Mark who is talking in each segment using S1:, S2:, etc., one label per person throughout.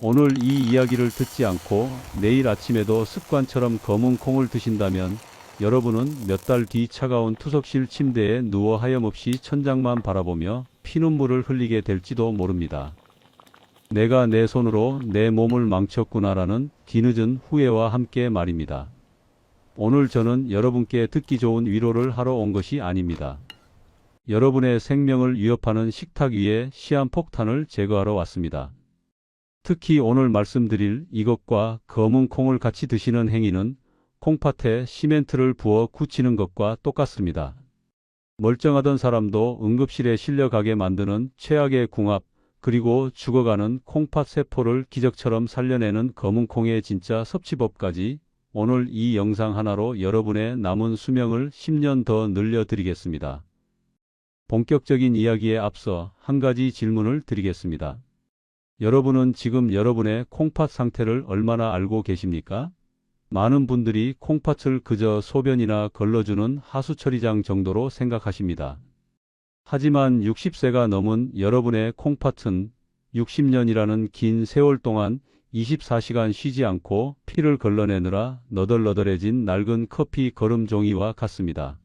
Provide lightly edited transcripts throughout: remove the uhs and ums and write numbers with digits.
S1: 오늘 이 이야기를 듣지 않고 내일 아침에도 습관처럼 검은 콩을 드신다면 여러분은 몇 달 뒤 차가운 투석실 침대에 누워 하염없이 천장만 바라보며 피눈물을 흘리게 될지도 모릅니다. 내가 내 손으로 내 몸을 망쳤구나라는 뒤늦은 후회와 함께 말입니다. 오늘 저는 여러분께 듣기 좋은 위로를 하러 온 것이 아닙니다. 여러분의 생명을 위협하는 식탁 위에 시한폭탄을 제거하러 왔습니다. 특히 오늘 말씀드릴 이것과 검은 콩을 같이 드시는 행위는 콩팥에 시멘트를 부어 굳히는 것과 똑같습니다. 멀쩡하던 사람도 응급실에 실려가게 만드는 최악의 궁합, 그리고 죽어가는 콩팥 세포를 기적처럼 살려내는 검은 콩의 진짜 섭취법까지 오늘 이 영상 하나로 여러분의 남은 수명을 10년 더 늘려드리겠습니다. 본격적인 이야기에 앞서 한 가지 질문을 드리겠습니다. 여러분은 지금 여러분의 콩팥 상태를 얼마나 알고 계십니까? 많은 분들이 콩팥을 그저 소변이나 걸러주는 하수처리장 정도로 생각하십니다. 하지만 60세가 넘은 여러분의 콩팥은 60년이라는 긴 세월 동안 24시간 쉬지 않고 피를 걸러내느라 너덜너덜해진 낡은 커피 거름 종이와 같습니다.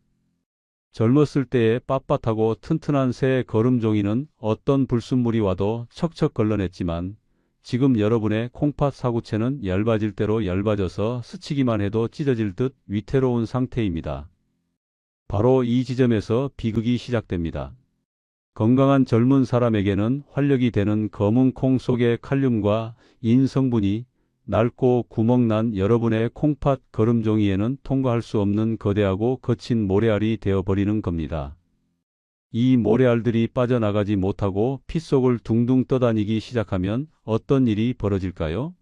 S1: 젊었을 때의 빳빳하고 튼튼한 새 거름 종이는 어떤 불순물이 와도 척척 걸러냈지만 지금 여러분의 콩팥 사구체는 얇아질 대로 얇아져서 스치기만 해도 찢어질 듯 위태로운 상태입니다. 바로 이 지점에서 비극이 시작됩니다. 건강한 젊은 사람에게는 활력이 되는 검은 콩 속의 칼륨과 인 성분이 낡고 구멍난 여러분의 콩팥 거름종이에는 통과할 수 없는 거대하고 거친 모래알이 되어버리는 겁니다. 이 모래알들이 빠져나가지 못하고 피 속을 둥둥 떠다니기 시작하면 어떤 일이 벌어질까요?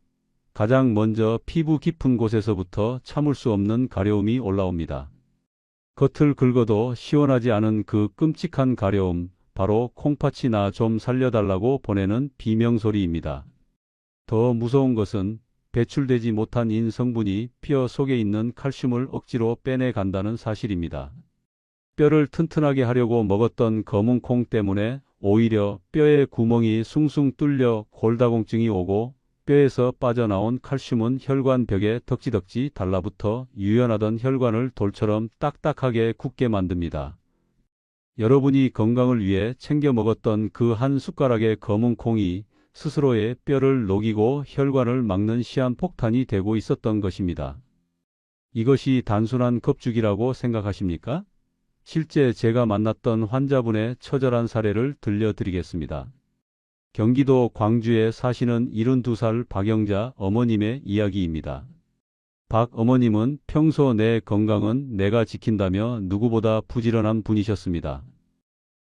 S1: 가장 먼저 피부 깊은 곳에서부터 참을 수 없는 가려움이 올라옵니다. 겉을 긁어도 시원하지 않은 그 끔찍한 가려움, 바로 콩팥이 나 좀 살려달라고 보내는 비명소리입니다. 더 무서운 것은 배출되지 못한 인 성분이 뼈 속에 있는 칼슘을 억지로 빼내간다는 사실입니다. 뼈를 튼튼하게 하려고 먹었던 검은 콩 때문에 오히려 뼈의 구멍이 숭숭 뚫려 골다공증이 오고 뼈에서 빠져나온 칼슘은 혈관 벽에 덕지덕지 달라붙어 유연하던 혈관을 돌처럼 딱딱하게 굳게 만듭니다. 여러분이 건강을 위해 챙겨 먹었던 그 한 숟가락의 검은 콩이 스스로의 뼈를 녹이고 혈관을 막는 시한폭탄이 되고 있었던 것입니다. 이것이 단순한 겁주기라고 생각하십니까? 실제 제가 만났던 환자분의 처절한 사례를 들려드리겠습니다. 경기도 광주에 사시는 72살 박영자 어머님의 이야기입니다. 박 어머님은 평소 내 건강은 내가 지킨다며 누구보다 부지런한 분이셨습니다.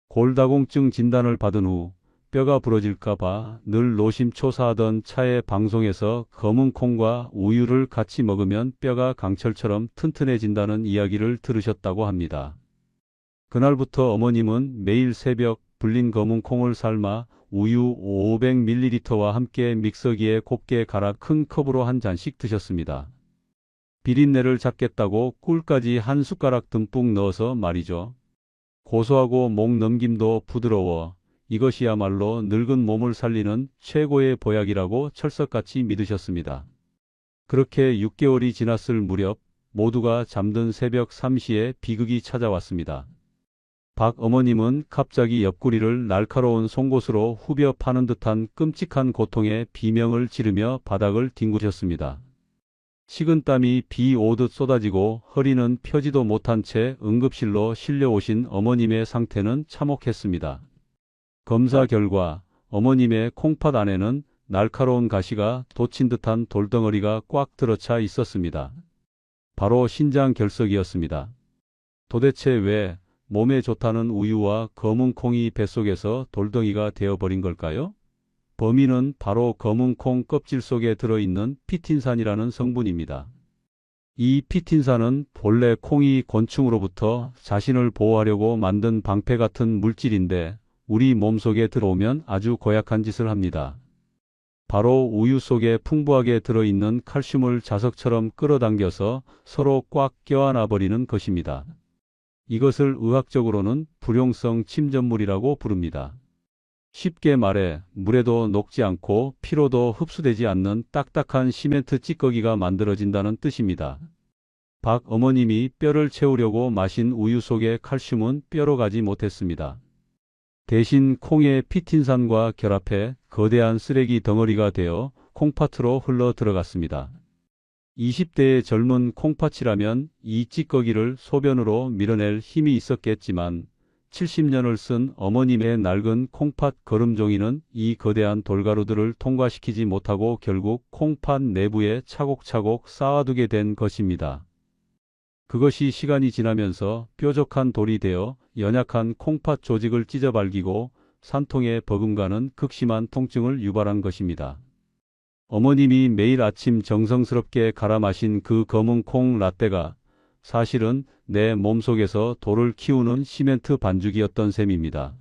S1: 골다공증 진단을 받은 후 뼈가 부러질까봐 늘 노심초사하던 차에 방송에서 검은 콩과 우유를 같이 먹으면 뼈가 강철처럼 튼튼해진다는 이야기를 들으셨다고 합니다. 그날부터 어머님은 매일 새벽 불린 검은 콩을 삶아 우유 500ml와 함께 믹서기에 곱게 갈아 큰 컵으로 한 잔씩 드셨습니다. 비린내를 잡겠다고 꿀까지 한 숟가락 듬뿍 넣어서 말이죠. 고소하고 목 넘김도 부드러워 이것이야말로 늙은 몸을 살리는 최고의 보약이라고 철석같이 믿으셨습니다. 그렇게 6개월이 지났을 무렵 모두가 잠든 새벽 3시에 비극이 찾아왔습니다. 박 어머님은 갑자기 옆구리를 날카로운 송곳으로 후벼 파는 듯한 끔찍한 고통에 비명을 지르며 바닥을 뒹구셨습니다. 식은땀이 비 오듯 쏟아지고 허리는 펴지도 못한 채 응급실로 실려오신 어머님의 상태는 참혹했습니다. 검사 결과 어머님의 콩팥 안에는 날카로운 가시가 돋친 듯한 돌덩어리가 꽉 들어차 있었습니다. 바로 신장결석이었습니다. 도대체 왜 몸에 좋다는 우유와 검은 콩이 뱃속에서 돌덩이가 되어버린 걸까요? 범인은 바로 검은 콩 껍질 속에 들어있는 피틴산이라는 성분입니다. 이 피틴산은 본래 콩이 곤충으로부터 자신을 보호하려고 만든 방패 같은 물질인데 우리 몸속에 들어오면 아주 고약한 짓을 합니다. 바로 우유 속에 풍부하게 들어있는 칼슘을 자석처럼 끌어당겨서 서로 꽉 껴안아 버리는 것입니다. 이것을 의학적으로는 불용성 침전물이라고 부릅니다. 쉽게 말해 물에도 녹지 않고 피로도 흡수되지 않는 딱딱한 시멘트 찌꺼기가 만들어진다는 뜻입니다. 박 어머님이 뼈를 채우려고 마신 우유 속의 칼슘은 뼈로 가지 못했습니다. 대신 콩의 피틴산과 결합해 거대한 쓰레기 덩어리가 되어 콩팥으로 흘러 들어갔습니다. 20대의 젊은 콩팥이라면 이 찌꺼기를 소변으로 밀어낼 힘이 있었겠지만 70년을 쓴 어머님의 낡은 콩팥 거름종이는 이 거대한 돌가루들을 통과시키지 못하고 결국 콩팥 내부에 차곡차곡 쌓아두게 된 것입니다. 그것이 시간이 지나면서 뾰족한 돌이 되어 연약한 콩팥 조직을 찢어발기고 산통에 버금가는 극심한 통증을 유발한 것입니다. 어머님이 매일 아침 정성스럽게 갈아 마신 그 검은 콩 라떼가 사실은 내 몸속에서 돌을 키우는 시멘트 반죽이었던 셈입니다.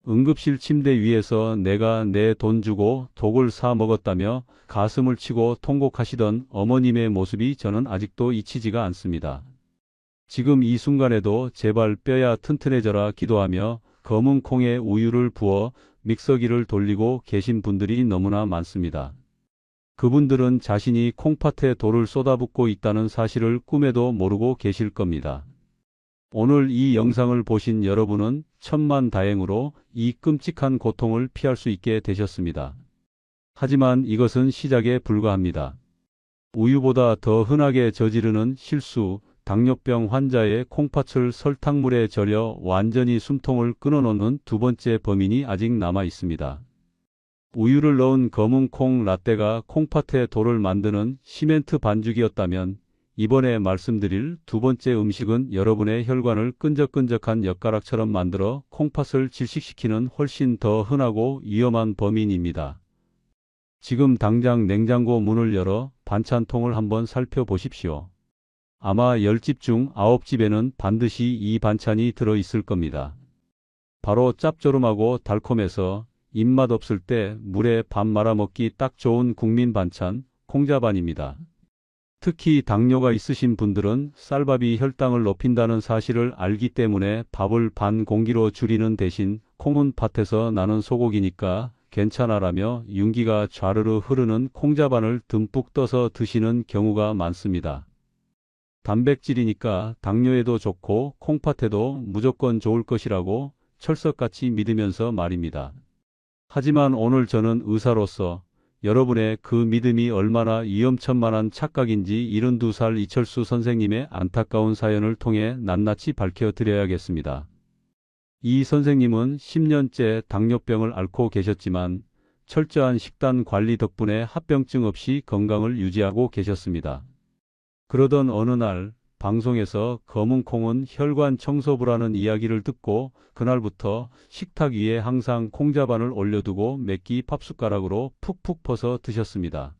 S1: 응급실 침대 위에서 내가 내 돈 주고 독을 사 먹었다며 가슴을 치고 통곡하시던 어머님의 모습이 저는 아직도 잊히지가 않습니다. 지금 이 순간에도 제발 뼈야 튼튼해져라 기도하며 검은 콩에 우유를 부어 믹서기를 돌리고 계신 분들이 너무나 많습니다. 그분들은 자신이 콩팥에 돌을 쏟아붓고 있다는 사실을 꿈에도 모르고 계실 겁니다. 오늘 이 영상을 보신 여러분은 천만다행으로 이 끔찍한 고통을 피할 수 있게 되셨습니다. 하지만 이것은 시작에 불과합니다. 우유보다 더 흔하게 저지르는 실수, 당뇨병 환자의 콩팥을 설탕물에 절여 완전히 숨통을 끊어놓는 두 번째 범인이 아직 남아 있습니다. 우유를 넣은 검은 콩 라떼가 콩팥에 돌을 만드는 시멘트 반죽이었다면 이번에 말씀드릴 두 번째 음식은 여러분의 혈관을 끈적끈적한 엿가락처럼 만들어 콩팥을 질식시키는 훨씬 더 흔하고 위험한 범인입니다. 지금 당장 냉장고 문을 열어 반찬통을 한번 살펴보십시오. 아마 10집 중 9집에는 반드시 이 반찬이 들어 있을 겁니다. 바로 짭조름하고 달콤해서 입맛 없을 때 물에 밥 말아 먹기 딱 좋은 국민 반찬, 콩자반입니다. 특히 당뇨가 있으신 분들은 쌀밥이 혈당을 높인다는 사실을 알기 때문에 밥을 반 공기로 줄이는 대신 콩은 밭에서 나는 소고기니까 괜찮아라며 윤기가 좌르르 흐르는 콩자반을 듬뿍 떠서 드시는 경우가 많습니다. 단백질이니까 당뇨에도 좋고 콩팥에도 무조건 좋을 것이라고 철석같이 믿으면서 말입니다. 하지만 오늘 저는 의사로서 여러분의 그 믿음이 얼마나 위험천만한 착각인지 72살 이철수 선생님의 안타까운 사연을 통해 낱낱이 밝혀드려야겠습니다. 이 선생님은 10년째 당뇨병을 앓고 계셨지만 철저한 식단 관리 덕분에 합병증 없이 건강을 유지하고 계셨습니다. 그러던 어느 날 방송에서 검은 콩은 혈관 청소부라는 이야기를 듣고 그날부터 식탁 위에 항상 콩자반을 올려두고 몇 끼 팝숟가락으로 푹푹 퍼서 드셨습니다.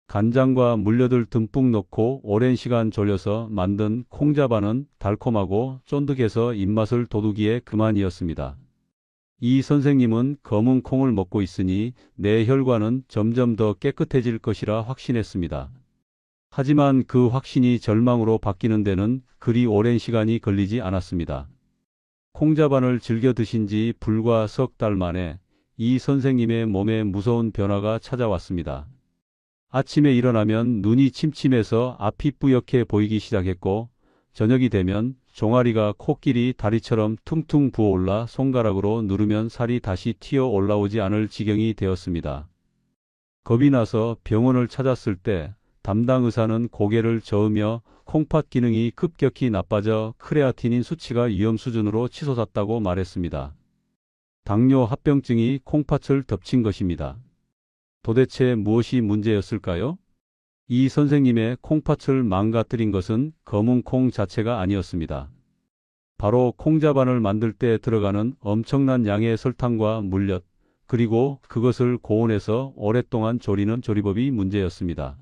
S1: 간장과 물엿을 듬뿍 넣고 오랜 시간 졸여서 만든 콩자반은 달콤하고 쫀득해서 입맛을 돋우기에 그만이었습니다. 이 선생님은 검은 콩을 먹고 있으니 내 혈관은 점점 더 깨끗해질 것이라 확신했습니다. 하지만 그 확신이 절망으로 바뀌는 데는 그리 오랜 시간이 걸리지 않았습니다. 콩자반을 즐겨 드신 지 불과 석 달 만에 이 선생님의 몸에 무서운 변화가 찾아왔습니다. 아침에 일어나면 눈이 침침해서 앞이 뿌옇게 보이기 시작했고 저녁이 되면 종아리가 코끼리 다리처럼 퉁퉁 부어올라 손가락으로 누르면 살이 다시 튀어 올라오지 않을 지경이 되었습니다. 겁이 나서 병원을 찾았을 때 담당 의사는 고개를 저으며 콩팥 기능이 급격히 나빠져 크레아티닌 수치가 위험 수준으로 치솟았다고 말했습니다. 당뇨 합병증이 콩팥을 덮친 것입니다. 도대체 무엇이 문제였을까요? 이 선생님의 콩팥을 망가뜨린 것은 검은 콩 자체가 아니었습니다. 바로 콩자반을 만들 때 들어가는 엄청난 양의 설탕과 물엿, 그리고 그것을 고온에서 오랫동안 졸이는 조리법이 문제였습니다.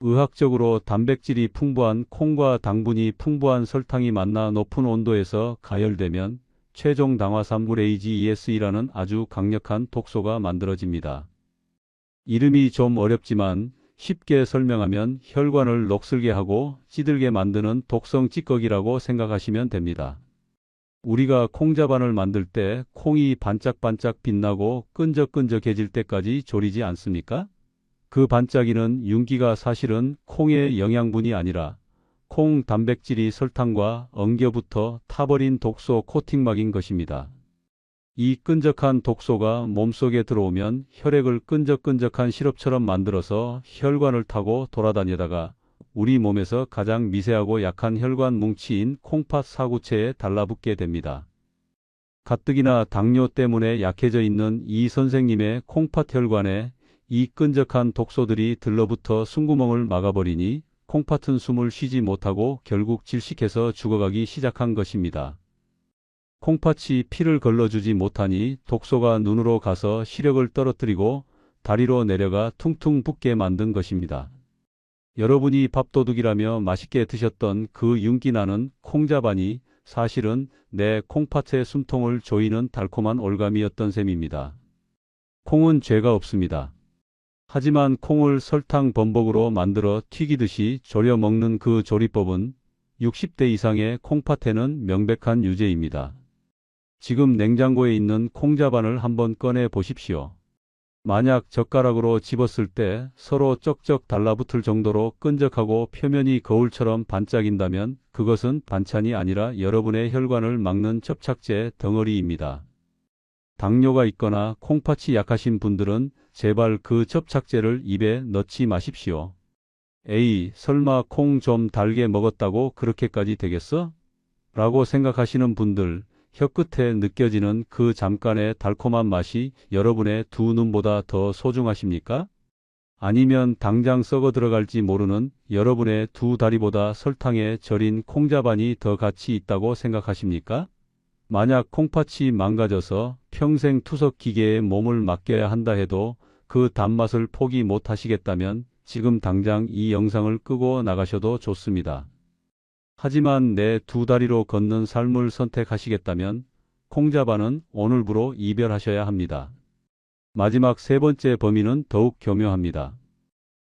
S1: 의학적으로 단백질이 풍부한 콩과 당분이 풍부한 설탕이 만나 높은 온도에서 가열되면 최종 당화산물 AGES이라는 아주 강력한 독소가 만들어집니다. 이름이 좀 어렵지만 쉽게 설명하면 혈관을 녹슬게 하고 찌들게 만드는 독성 찌꺼기라고 생각하시면 됩니다. 우리가 콩자반을 만들 때 콩이 반짝반짝 빛나고 끈적끈적해질 때까지 졸이지 않습니까? 그 반짝이는 윤기가 사실은 콩의 영양분이 아니라 콩 단백질이 설탕과 엉겨붙어 타버린 독소 코팅막인 것입니다. 이 끈적한 독소가 몸속에 들어오면 혈액을 끈적끈적한 시럽처럼 만들어서 혈관을 타고 돌아다니다가 우리 몸에서 가장 미세하고 약한 혈관 뭉치인 콩팥 사구체에 달라붙게 됩니다. 가뜩이나 당뇨 때문에 약해져 있는 이 선생님의 콩팥 혈관에 이 끈적한 독소들이 들러붙어 숨구멍을 막아버리니 콩팥은 숨을 쉬지 못하고 결국 질식해서 죽어가기 시작한 것입니다. 콩팥이 피를 걸러주지 못하니 독소가 눈으로 가서 시력을 떨어뜨리고 다리로 내려가 퉁퉁 붓게 만든 것입니다. 여러분이 밥도둑이라며 맛있게 드셨던 그 윤기나는 콩자반이 사실은 내 콩팥의 숨통을 조이는 달콤한 올감이었던 셈입니다. 콩은 죄가 없습니다. 하지만 콩을 설탕 범벅으로 만들어 튀기듯이 졸여 먹는 그 조리법은 60대 이상의 콩팥에는 명백한 유죄입니다. 지금 냉장고에 있는 콩자반을 한번 꺼내 보십시오. 만약 젓가락으로 집었을 때 서로 쩍쩍 달라붙을 정도로 끈적하고 표면이 거울처럼 반짝인다면 그것은 반찬이 아니라 여러분의 혈관을 막는 접착제 덩어리입니다. 당뇨가 있거나 콩팥이 약하신 분들은 제발 그 접착제를 입에 넣지 마십시오. 에이, 설마 콩 좀 달게 먹었다고 그렇게까지 되겠어? 라고 생각하시는 분들, 혀끝에 느껴지는 그 잠깐의 달콤한 맛이 여러분의 두 눈보다 더 소중하십니까? 아니면 당장 썩어 들어갈지 모르는 여러분의 두 다리보다 설탕에 절인 콩자반이 더 가치 있다고 생각하십니까? 만약 콩팥이 망가져서 평생 투석 기계에 몸을 맡겨야 한다 해도 그 단맛을 포기 못 하시겠다면 지금 당장 이 영상을 끄고 나가셔도 좋습니다. 하지만 내 두 다리로 걷는 삶을 선택하시겠다면 콩자반은 오늘부로 이별하셔야 합니다. 마지막 세 번째 범위는 더욱 교묘합니다.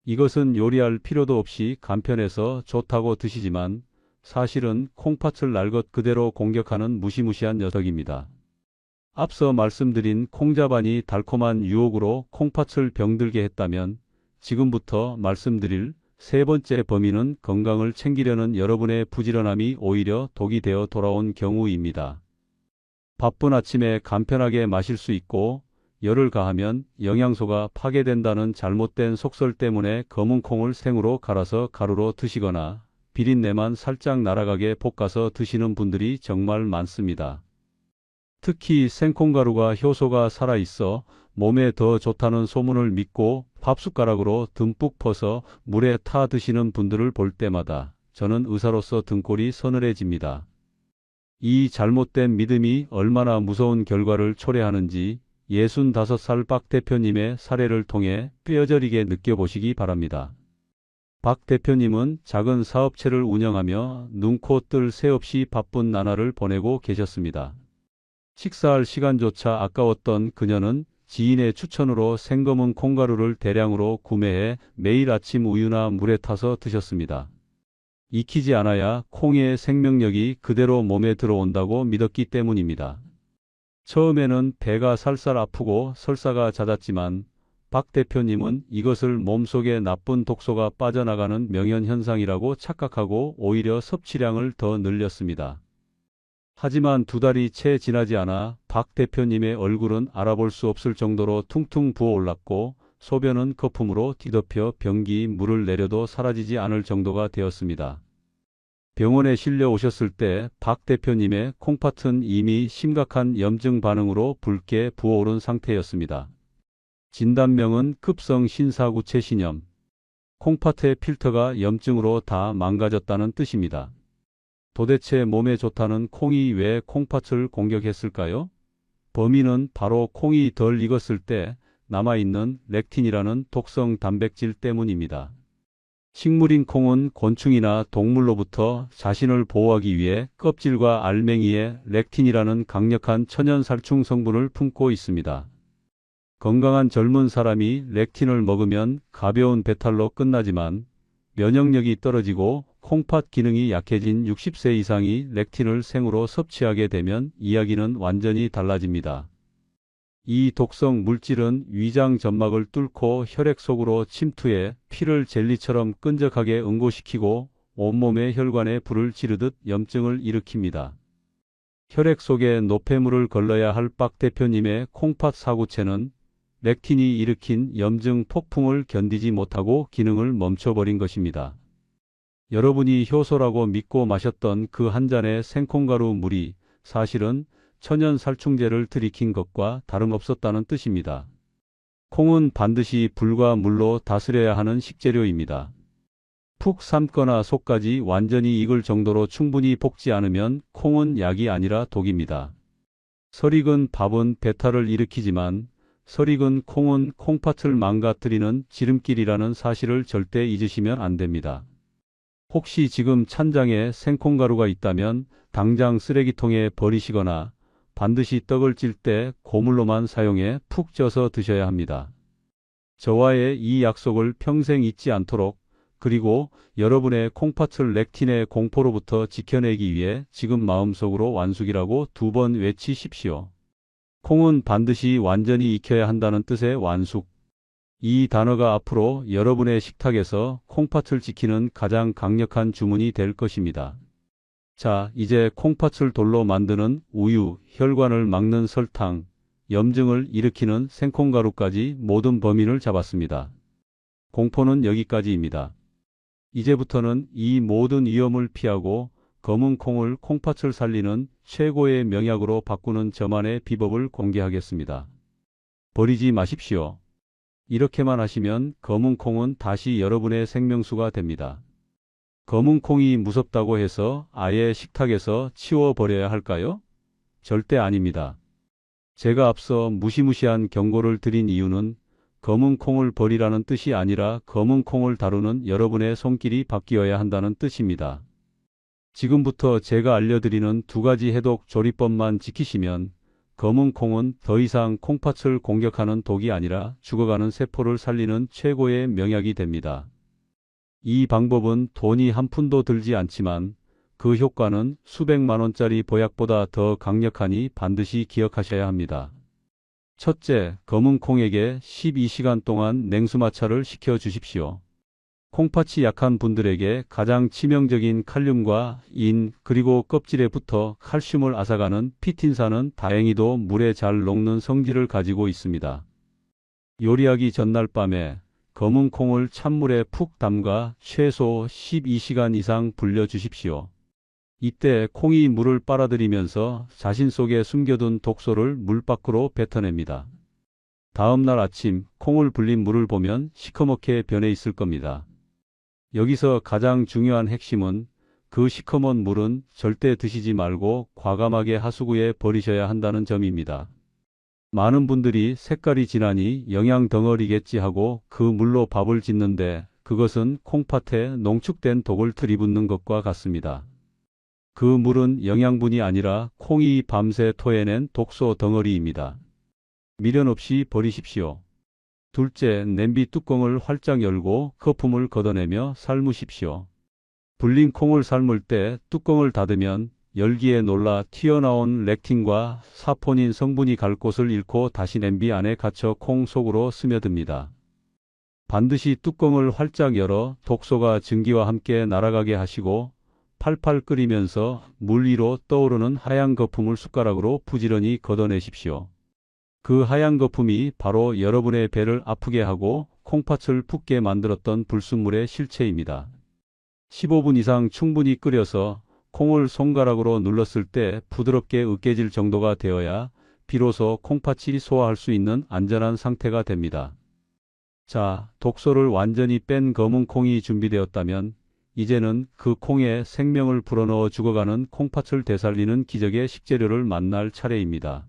S1: 이것은 요리할 필요도 없이 간편해서 좋다고 드시지만 사실은 콩팥을 날 것 그대로 공격하는 무시무시한 녀석입니다. 앞서 말씀드린 콩자반이 달콤한 유혹으로 콩팥을 병들게 했다면 지금부터 말씀드릴 세 번째 범위는 건강을 챙기려는 여러분의 부지런함이 오히려 독이 되어 돌아온 경우입니다. 바쁜 아침에 간편하게 마실 수 있고 열을 가하면 영양소가 파괴된다는 잘못된 속설 때문에 검은 콩을 생으로 갈아서 가루로 드시거나 비린내만 살짝 날아가게 볶아서 드시는 분들이 정말 많습니다. 특히 생콩가루가 효소가 살아있어 몸에 더 좋다는 소문을 믿고 밥숟가락으로 듬뿍 퍼서 물에 타 드시는 분들을 볼 때마다 저는 의사로서 등골이 서늘해집니다. 이 잘못된 믿음이 얼마나 무서운 결과를 초래하는지 65살 박 대표님의 사례를 통해 뼈저리게 느껴보시기 바랍니다. 박 대표님은 작은 사업체를 운영하며 눈코 뜰 새 없이 바쁜 나날을 보내고 계셨습니다. 식사할 시간조차 아까웠던 그녀는 지인의 추천으로 생검은 콩가루를 대량으로 구매해 매일 아침 우유나 물에 타서 드셨습니다. 익히지 않아야 콩의 생명력이 그대로 몸에 들어온다고 믿었기 때문입니다. 처음에는 배가 살살 아프고 설사가 잦았지만 박 대표님은 이것을 몸속에 나쁜 독소가 빠져나가는 명현현상이라고 착각하고 오히려 섭취량을 더 늘렸습니다. 하지만 두 달이 채 지나지 않아 박 대표님의 얼굴은 알아볼 수 없을 정도로 퉁퉁 부어올랐고 소변은 거품으로 뒤덮여 변기 물을 내려도 사라지지 않을 정도가 되었습니다. 병원에 실려 오셨을 때 박 대표님의 콩팥은 이미 심각한 염증 반응으로 붉게 부어오른 상태였습니다. 진단명은 급성 신사구체 신염. 콩팥의 필터가 염증으로 다 망가졌다는 뜻입니다. 도대체 몸에 좋다는 콩이 왜 콩팥을 공격했을까요? 범인은 바로 콩이 덜 익었을 때 남아있는 렉틴이라는 독성 단백질 때문입니다. 식물인 콩은 곤충이나 동물로부터 자신을 보호하기 위해 껍질과 알맹이에 렉틴이라는 강력한 천연살충 성분을 품고 있습니다. 건강한 젊은 사람이 렉틴을 먹으면 가벼운 배탈로 끝나지만 면역력이 떨어지고 콩팥 기능이 약해진 60세 이상이 렉틴을 생으로 섭취하게 되면 이야기는 완전히 달라집니다. 이 독성 물질은 위장 점막을 뚫고 혈액 속으로 침투해 피를 젤리처럼 끈적하게 응고시키고 온몸의 혈관에 불을 지르듯 염증을 일으킵니다. 혈액 속에 노폐물을 걸러야 할 박 대표님의 콩팥 사구체는 렉틴이 일으킨 염증 폭풍을 견디지 못하고 기능을 멈춰버린 것입니다. 여러분이 효소라고 믿고 마셨던 그 한 잔의 생콩가루 물이 사실은 천연 살충제를 들이킨 것과 다름없었다는 뜻입니다. 콩은 반드시 불과 물로 다스려야 하는 식재료입니다. 푹 삶거나 속까지 완전히 익을 정도로 충분히 볶지 않으면 콩은 약이 아니라 독입니다. 설익은 밥은 배탈을 일으키지만 설익은 콩은 콩팥을 망가뜨리는 지름길이라는 사실을 절대 잊으시면 안 됩니다. 혹시 지금 찬장에 생콩가루가 있다면 당장 쓰레기통에 버리시거나 반드시 떡을 찔 때 고물로만 사용해 푹 쪄서 드셔야 합니다. 저와의 이 약속을 평생 잊지 않도록, 그리고 여러분의 콩팥을 렉틴의 공포로부터 지켜내기 위해 지금 마음속으로 완숙이라고 2번 외치십시오. 콩은 반드시 완전히 익혀야 한다는 뜻의 완숙. 이 단어가 앞으로 여러분의 식탁에서 콩팥을 지키는 가장 강력한 주문이 될 것입니다. 자, 이제 콩팥을 돌로 만드는 우유, 혈관을 막는 설탕, 염증을 일으키는 생콩가루까지 모든 범인을 잡았습니다. 공포는 여기까지입니다. 이제부터는 이 모든 위험을 피하고 검은 콩을 콩팥을 살리는 최고의 명약으로 바꾸는 저만의 비법을 공개하겠습니다. 버리지 마십시오. 이렇게만 하시면 검은 콩은 다시 여러분의 생명수가 됩니다. 검은 콩이 무섭다고 해서 아예 식탁에서 치워버려야 할까요? 절대 아닙니다. 제가 앞서 무시무시한 경고를 드린 이유는 검은 콩을 버리라는 뜻이 아니라 검은 콩을 다루는 여러분의 손길이 바뀌어야 한다는 뜻입니다. 지금부터 제가 알려드리는 2가지 해독 조리법만 지키시면 검은 콩은 더 이상 콩팥을 공격하는 독이 아니라 죽어가는 세포를 살리는 최고의 명약이 됩니다. 이 방법은 돈이 한 푼도 들지 않지만 그 효과는 수백만 원짜리 보약보다 더 강력하니 반드시 기억하셔야 합니다. 첫째, 검은 콩에게 12시간 동안 냉수마찰을 시켜 주십시오. 콩팥이 약한 분들에게 가장 치명적인 칼륨과 인, 그리고 껍질에 붙어 칼슘을 앗아가는 피틴산은 다행히도 물에 잘 녹는 성질을 가지고 있습니다. 요리하기 전날 밤에 검은 콩을 찬물에 푹 담가 최소 12시간 이상 불려 주십시오. 이때 콩이 물을 빨아들이면서 자신 속에 숨겨둔 독소를 물 밖으로 뱉어냅니다. 다음 날 아침 콩을 불린 물을 보면 시커멓게 변해 있을 겁니다. 여기서 가장 중요한 핵심은 그 시커먼 물은 절대 드시지 말고 과감하게 하수구에 버리셔야 한다는 점입니다. 많은 분들이 색깔이 진하니 영양 덩어리겠지 하고 그 물로 밥을 짓는데 그것은 콩팥에 농축된 독을 들이붓는 것과 같습니다. 그 물은 영양분이 아니라 콩이 밤새 토해낸 독소 덩어리입니다. 미련 없이 버리십시오. 둘째, 냄비 뚜껑을 활짝 열고 거품을 걷어내며 삶으십시오. 불린 콩을 삶을 때 뚜껑을 닫으면 열기에 놀라 튀어나온 렉틴과 사포닌 성분이 갈 곳을 잃고 다시 냄비 안에 갇혀 콩 속으로 스며듭니다. 반드시 뚜껑을 활짝 열어 독소가 증기와 함께 날아가게 하시고 팔팔 끓이면서 물 위로 떠오르는 하얀 거품을 숟가락으로 부지런히 걷어내십시오. 그 하얀 거품이 바로 여러분의 배를 아프게 하고 콩팥을 붓게 만들었던 불순물의 실체입니다. 15분 이상 충분히 끓여서 콩을 손가락으로 눌렀을 때 부드럽게 으깨질 정도가 되어야 비로소 콩팥이 소화할 수 있는 안전한 상태가 됩니다. 자, 독소를 완전히 뺀 검은 콩이 준비되었다면 이제는 그 콩에 생명을 불어넣어 죽어가는 콩팥을 되살리는 기적의 식재료를 만날 차례입니다.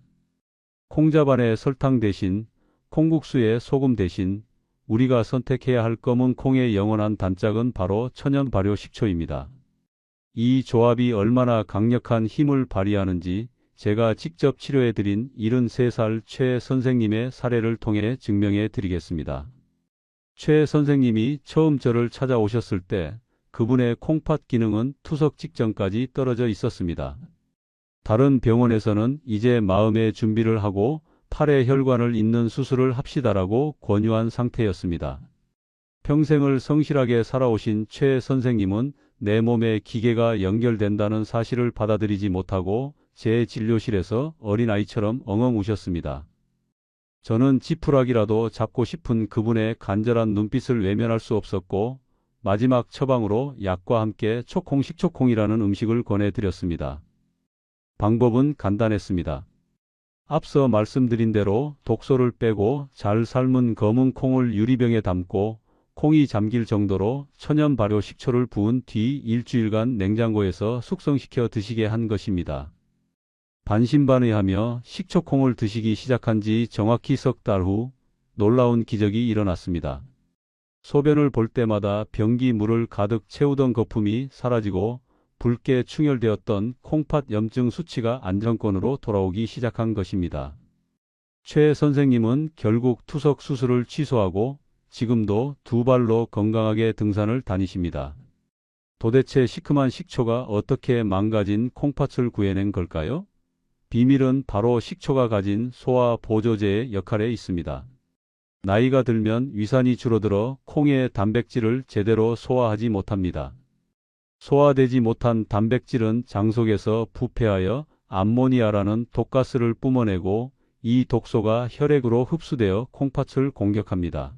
S1: 콩자반에 설탕 대신, 콩국수에 소금 대신 우리가 선택해야 할 검은 콩의 영원한 단짝은 바로 천연 발효 식초입니다. 이 조합이 얼마나 강력한 힘을 발휘하는지 제가 직접 치료해드린 73살 최 선생님의 사례를 통해 증명해 드리겠습니다. 최 선생님이 처음 저를 찾아오셨을 때 그분의 콩팥 기능은 투석 직전까지 떨어져 있었습니다. 다른 병원에서는 이제 마음의 준비를 하고 팔에 혈관을 잇는 수술을 합시다라고 권유한 상태였습니다. 평생을 성실하게 살아오신 최 선생님은 내 몸에 기계가 연결된다는 사실을 받아들이지 못하고 제 진료실에서 어린아이처럼 엉엉 우셨습니다. 저는 지푸라기라도 잡고 싶은 그분의 간절한 눈빛을 외면할 수 없었고 마지막 처방으로 약과 함께 식초콩이라는 음식을 권해드렸습니다. 방법은 간단했습니다. 앞서 말씀드린 대로 독소를 빼고 잘 삶은 검은 콩을 유리병에 담고 콩이 잠길 정도로 천연 발효 식초를 부은 뒤 일주일간 냉장고에서 숙성시켜 드시게 한 것입니다. 반신반의하며 식초콩을 드시기 시작한 지 정확히 석 달 후 놀라운 기적이 일어났습니다. 소변을 볼 때마다 변기 물을 가득 채우던 거품이 사라지고 붉게 충혈되었던 콩팥 염증 수치가 안정권으로 돌아오기 시작한 것입니다. 최 선생님은 결국 투석 수술을 취소하고 지금도 두 발로 건강하게 등산을 다니십니다. 도대체 시큼한 식초가 어떻게 망가진 콩팥을 구해낸 걸까요? 비밀은 바로 식초가 가진 소화 보조제의 역할에 있습니다. 나이가 들면 위산이 줄어들어 콩의 단백질을 제대로 소화하지 못합니다. 소화되지 못한 단백질은 장 속에서 부패하여 암모니아라는 독가스를 뿜어내고 이 독소가 혈액으로 흡수되어 콩팥을 공격합니다.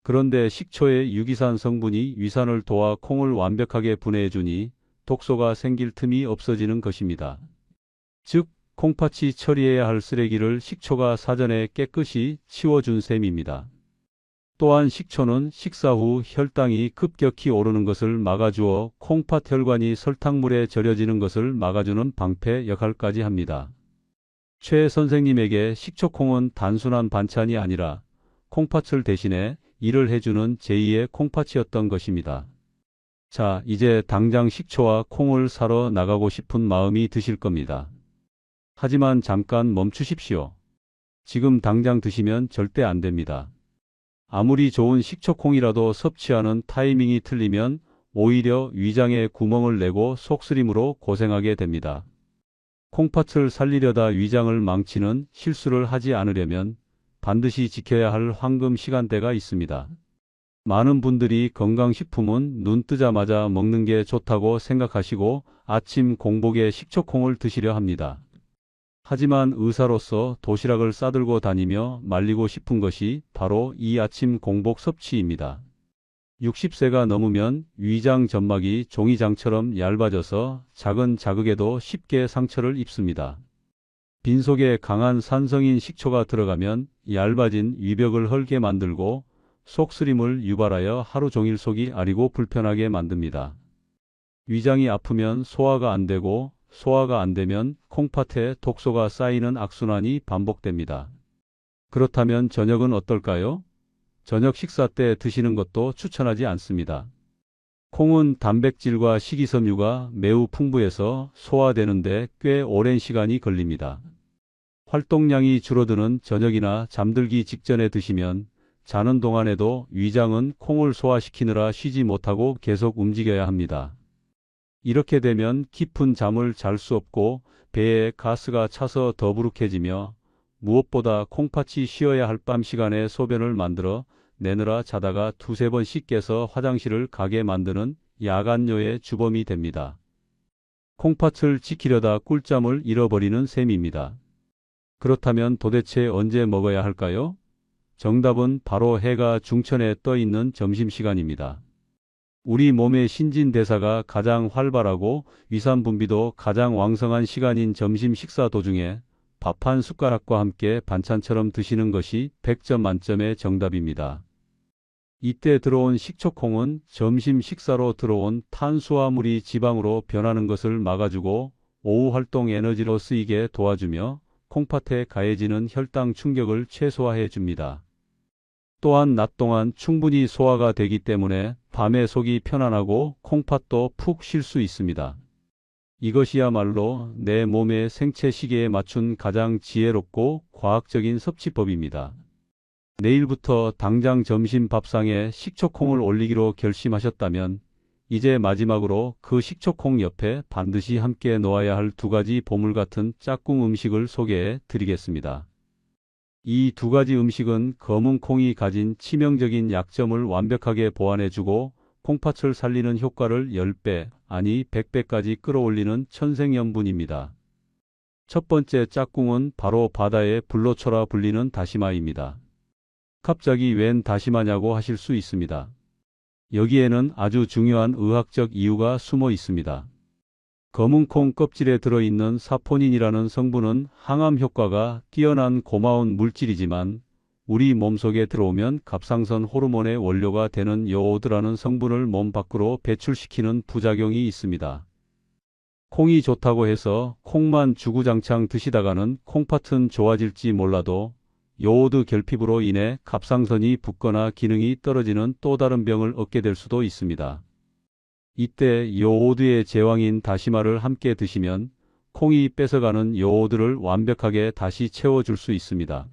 S1: 그런데 식초의 유기산 성분이 위산을 도와 콩을 완벽하게 분해해주니 독소가 생길 틈이 없어지는 것입니다. 즉, 콩팥이 처리해야 할 쓰레기를 식초가 사전에 깨끗이 치워준 셈입니다. 또한 식초는 식사 후 혈당이 급격히 오르는 것을 막아주어 콩팥 혈관이 설탕물에 절여지는 것을 막아주는 방패 역할까지 합니다. 최 선생님에게 식초콩은 단순한 반찬이 아니라 콩팥을 대신해 일을 해주는 제2의 콩팥이었던 것입니다. 자, 이제 당장 식초와 콩을 사러 나가고 싶은 마음이 드실 겁니다. 하지만 잠깐 멈추십시오. 지금 당장 드시면 절대 안 됩니다. 아무리 좋은 식초콩이라도 섭취하는 타이밍이 틀리면 오히려 위장에 구멍을 내고 속쓰림으로 고생하게 됩니다. 콩팥을 살리려다 위장을 망치는 실수를 하지 않으려면 반드시 지켜야 할 황금 시간대가 있습니다. 많은 분들이 건강식품은 눈 뜨자마자 먹는 게 좋다고 생각하시고 아침 공복에 식초콩을 드시려 합니다. 하지만 의사로서 도시락을 싸들고 다니며 말리고 싶은 것이 바로 이 아침 공복 섭취입니다. 60세가 넘으면 위장 점막이 종이장처럼 얇아져서 작은 자극에도 쉽게 상처를 입습니다. 빈속에 강한 산성인 식초가 들어가면 얇아진 위벽을 헐게 만들고 속쓰림을 유발하여 하루 종일 속이 아리고 불편하게 만듭니다. 위장이 아프면 소화가 안 되고 소화가 안 되면 콩팥에 독소가 쌓이는 악순환이 반복됩니다. 그렇다면 저녁은 어떨까요? 저녁 식사 때 드시는 것도 추천하지 않습니다. 콩은 단백질과 식이섬유가 매우 풍부해서 소화되는데 꽤 오랜 시간이 걸립니다. 활동량이 줄어드는 저녁이나 잠들기 직전에 드시면 자는 동안에도 위장은 콩을 소화시키느라 쉬지 못하고 계속 움직여야 합니다. 이렇게 되면 깊은 잠을 잘 수 없고 배에 가스가 차서 더부룩해지며 무엇보다 콩팥이 쉬어야 할 밤 시간에 소변을 만들어 내느라 자다가 두세 번씩 깨서 화장실을 가게 만드는 야간요의 주범이 됩니다. 콩팥을 지키려다 꿀잠을 잃어버리는 셈입니다. 그렇다면 도대체 언제 먹어야 할까요? 정답은 바로 해가 중천에 떠 있는 점심시간입니다. 우리 몸의 신진대사가 가장 활발하고 위산 분비도 가장 왕성한 시간인 점심 식사 도중에 밥 한 숟가락과 함께 반찬처럼 드시는 것이 100점 만점의 정답입니다. 이때 들어온 식초콩은 점심 식사로 들어온 탄수화물이 지방으로 변하는 것을 막아주고 오후 활동 에너지로 쓰이게 도와주며 콩팥에 가해지는 혈당 충격을 최소화해 줍니다. 또한 낮 동안 충분히 소화가 되기 때문에 밤에 속이 편안하고 콩팥도 푹 쉴 수 있습니다. 이것이야말로 내 몸의 생체 시계에 맞춘 가장 지혜롭고 과학적인 섭취법입니다. 내일부터 당장 점심 밥상에 식초콩을 올리기로 결심하셨다면 이제 마지막으로 그 식초콩 옆에 반드시 함께 놓아야 할 두 가지 보물 같은 짝꿍 음식을 소개해 드리겠습니다. 이 두 가지 음식은 검은 콩이 가진 치명적인 약점을 완벽하게 보완해주고 콩팥을 살리는 효과를 10배, 아니 100배까지 끌어올리는 천생연분입니다. 첫 번째 짝꿍은 바로 바다의 불로초라 불리는 다시마입니다. 갑자기 웬 다시마냐고 하실 수 있습니다. 여기에는 아주 중요한 의학적 이유가 숨어 있습니다. 검은 콩 껍질에 들어있는 사포닌이라는 성분은 항암 효과가 뛰어난 고마운 물질이지만 우리 몸속에 들어오면 갑상선 호르몬의 원료가 되는 요오드라는 성분을 몸 밖으로 배출시키는 부작용이 있습니다. 콩이 좋다고 해서 콩만 주구장창 드시다가는 콩팥은 좋아질지 몰라도 요오드 결핍으로 인해 갑상선이 붓거나 기능이 떨어지는 또 다른 병을 얻게 될 수도 있습니다. 이때 요오드의 제왕인 다시마를 함께 드시면 콩이 뺏어가는 요오드를 완벽하게 다시 채워줄 수 있습니다.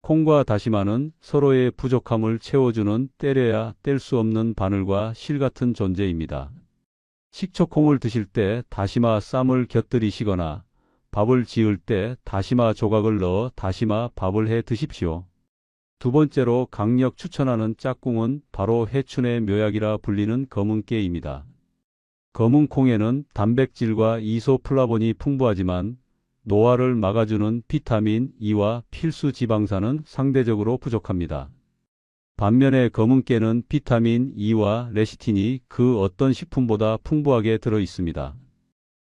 S1: 콩과 다시마는 서로의 부족함을 채워주는 때려야 뗄 수 없는 바늘과 실 같은 존재입니다. 식초콩을 드실 때 다시마 쌈을 곁들이시거나 밥을 지을 때 다시마 조각을 넣어 다시마 밥을 해 드십시오. 두 번째로 강력 추천하는 짝꿍은 바로 해춘의 묘약이라 불리는 검은깨입니다. 검은콩에는 단백질과 이소플라본이 풍부하지만 노화를 막아주는 비타민 E와 필수 지방산은 상대적으로 부족합니다. 반면에 검은깨는 비타민 E와 레시틴이 그 어떤 식품보다 풍부하게 들어 있습니다.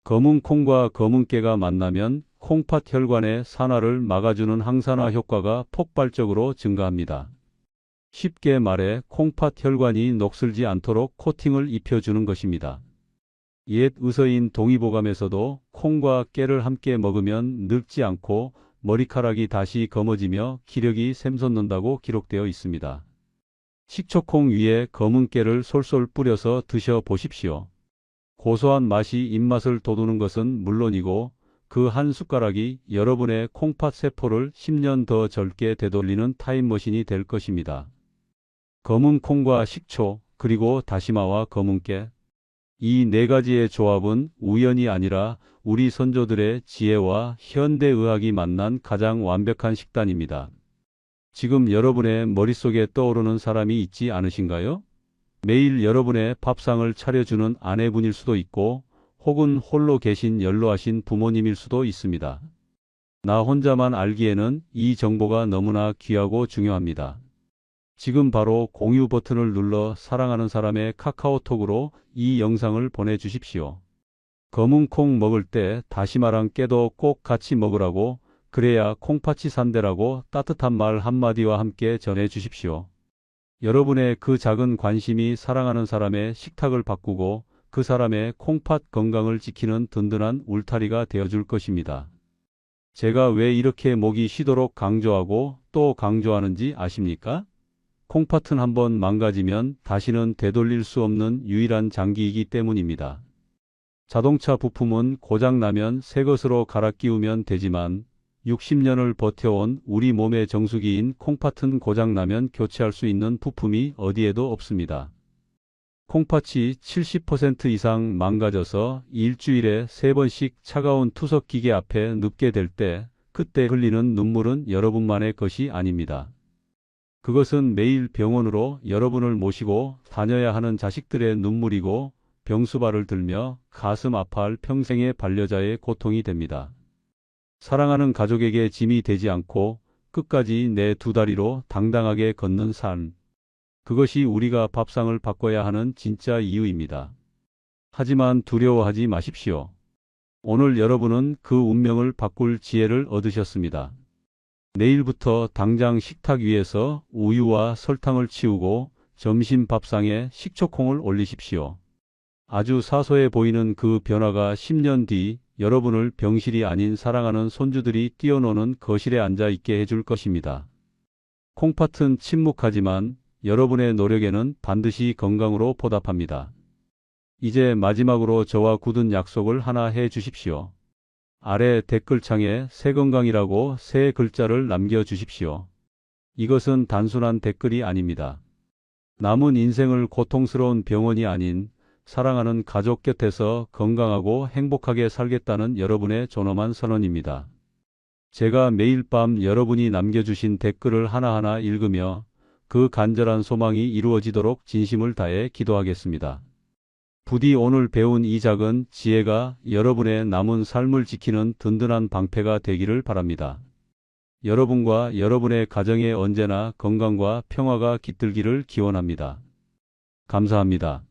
S1: 검은콩과 검은깨가 만나면 콩팥 혈관의 산화를 막아주는 항산화 효과가 폭발적으로 증가합니다. 쉽게 말해 콩팥 혈관이 녹슬지 않도록 코팅을 입혀주는 것입니다. 옛 의서인 동의보감에서도 콩과 깨를 함께 먹으면 늙지 않고 머리카락이 다시 검어지며 기력이 샘솟는다고 기록되어 있습니다. 식초콩 위에 검은깨를 솔솔 뿌려서 드셔보십시오. 고소한 맛이 입맛을 돋우는 것은 물론이고 그 한 숟가락이 여러분의 콩팥 세포를 10년 더 젊게 되돌리는 타임머신이 될 것입니다. 검은 콩과 식초, 그리고 다시마와 검은깨. 이 네 가지의 조합은 우연이 아니라 우리 선조들의 지혜와 현대의학이 만난 가장 완벽한 식단입니다. 지금 여러분의 머릿속에 떠오르는 사람이 있지 않으신가요? 매일 여러분의 밥상을 차려주는 아내분일 수도 있고 혹은 홀로 계신 연로하신 부모님일 수도 있습니다. 나 혼자만 알기에는 이 정보가 너무나 귀하고 중요합니다. 지금 바로 공유 버튼을 눌러 사랑하는 사람의 카카오톡으로 이 영상을 보내주십시오. 검은 콩 먹을 때 다시마랑 깨도 꼭 같이 먹으라고, 그래야 콩팥이 산대라고 따뜻한 말 한마디와 함께 전해주십시오. 여러분의 그 작은 관심이 사랑하는 사람의 식탁을 바꾸고 그 사람의 콩팥 건강을 지키는 든든한 울타리가 되어줄 것입니다. 제가 왜 이렇게 목이 쉬도록 강조하고 또 강조하는지 아십니까? 콩팥은 한번 망가지면 다시는 되돌릴 수 없는 유일한 장기이기 때문입니다. 자동차 부품은 고장나면 새 것으로 갈아 끼우면 되지만 60년을 버텨온 우리 몸의 정수기인 콩팥은 고장나면 교체할 수 있는 부품이 어디에도 없습니다. 콩팥이 70% 이상 망가져서 일주일에 3번씩 차가운 투석 기계 앞에 눕게 될 때 그때 흘리는 눈물은 여러분만의 것이 아닙니다. 그것은 매일 병원으로 여러분을 모시고 다녀야 하는 자식들의 눈물이고 병수발을 들며 가슴 아파할 평생의 반려자의 고통이 됩니다. 사랑하는 가족에게 짐이 되지 않고 끝까지 내 두 다리로 당당하게 걷는 삶. 그것이 우리가 밥상을 바꿔야 하는 진짜 이유입니다. 하지만 두려워하지 마십시오. 오늘 여러분은 그 운명을 바꿀 지혜를 얻으셨습니다. 내일부터 당장 식탁 위에서 우유와 설탕을 치우고 점심 밥상에 식초콩을 올리십시오. 아주 사소해 보이는 그 변화가 10년 뒤 여러분을 병실이 아닌 사랑하는 손주들이 뛰어노는 거실에 앉아 있게 해줄 것입니다. 콩팥은 침묵하지만 여러분의 노력에는 반드시 건강으로 보답합니다. 이제 마지막으로 저와 굳은 약속을 하나 해 주십시오. 아래 댓글창에 새건강이라고 세 글자를 남겨주십시오. 이것은 단순한 댓글이 아닙니다. 남은 인생을 고통스러운 병원이 아닌 사랑하는 가족 곁에서 건강하고 행복하게 살겠다는 여러분의 존엄한 선언입니다. 제가 매일 밤 여러분이 남겨주신 댓글을 하나하나 읽으며 그 간절한 소망이 이루어지도록 진심을 다해 기도하겠습니다. 부디 오늘 배운 이 작은 지혜가 여러분의 남은 삶을 지키는 든든한 방패가 되기를 바랍니다. 여러분과 여러분의 가정에 언제나 건강과 평화가 깃들기를 기원합니다. 감사합니다.